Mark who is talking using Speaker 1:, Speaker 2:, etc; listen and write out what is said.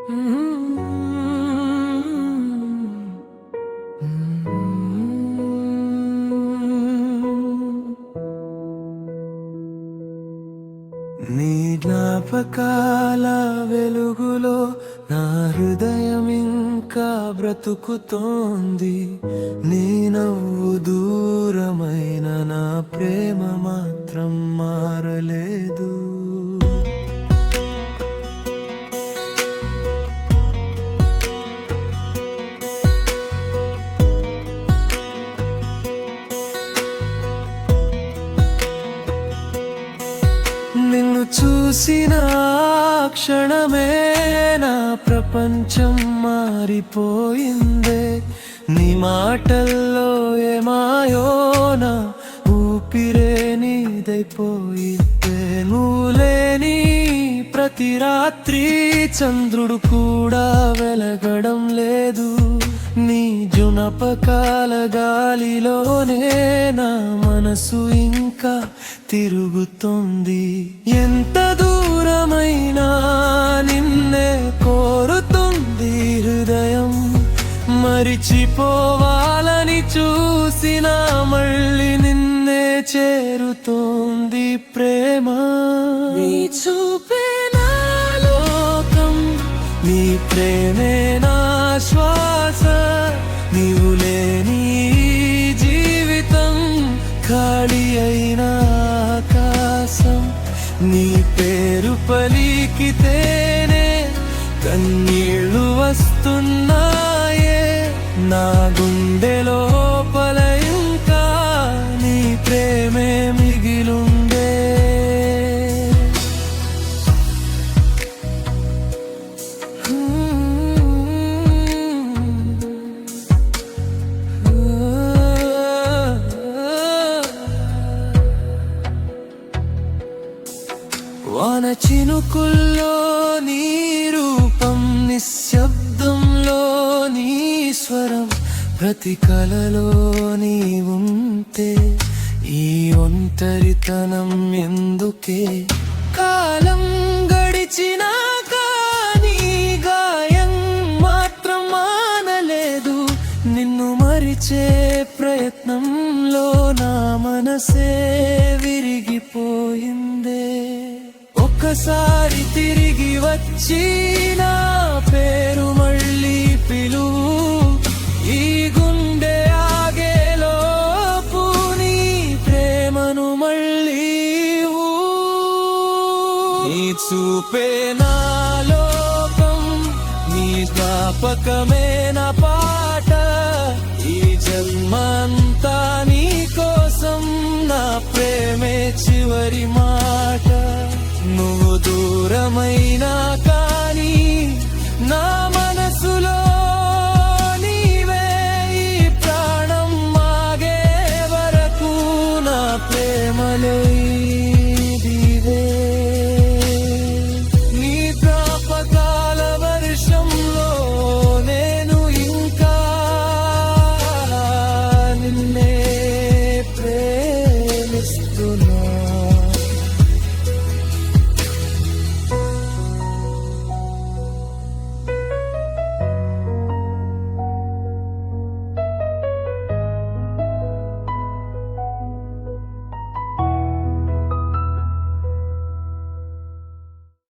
Speaker 1: నీ జ్ఞాపకాల వెలుగులో నా హృదయం ఇంకా బ్రతుకుతోంది. నీ నవ్వు దూరమైన నా ప్రేమ మాత్రం మారలేదు. నిన్ను చూసిన క్షణమే నా ప్రపంచం మారిపోయిందే. నీ మాటల్లో ఏమాయో నా ఊపిరే నీదైపోయితే. నువ్వు లేని ప్రతి రాత్రి చంద్రుడు కూడా వెలగడం లేదు. నీ జునపకాల గాలిలోనే నా మనసు ఇంకా తిరుగుతుంది. ఎంత దూరమైనా నిన్నే కోరుతుంది హృదయం. మరిచిపోవాలని చూసినా మళ్ళీ నిన్నే చేరుతోంది ప్రేమ. నీ చూపే నా లోకం, నీ ప్రేమే నా శ్వాస. నీవు లేని జీవితం ఖాళీ అయిన ఆకాశం. నీ పేరు పలికితేనే కన్నీళ్ళు వస్తున్నాయే. నా గుండె లోపల ఇంకా నీ ప్రేమే మిగిలుండే. వాన చినుకుల్లో నీ రూపం, నిశ్శబ్దంలో నీ స్వరం. ప్రతి కలలో నీ ఉంటే ఈ ఒంటరితనం ఎందుకే? కాలం గడిచినాక నీ గాయం మాత్రం మానలేదు. నిన్ను మరిచే ప్రయత్నంలో నా మనసే విరిగిపోయిందే. ఒక్కసారి తిరిగి వచ్చి నా పేరు మళ్ళీ పిలువు. ఈ గుండె ఆగేలోపు నీ ప్రేమను మళ్ళీ నీ చూపే నా లోకం, నీ జ్ఞాపకమే నా పాట. ఈ జన్మంతా నీ కోసం, నా ప్రేమే చివరి మాట. నువ్వు దూరమైనా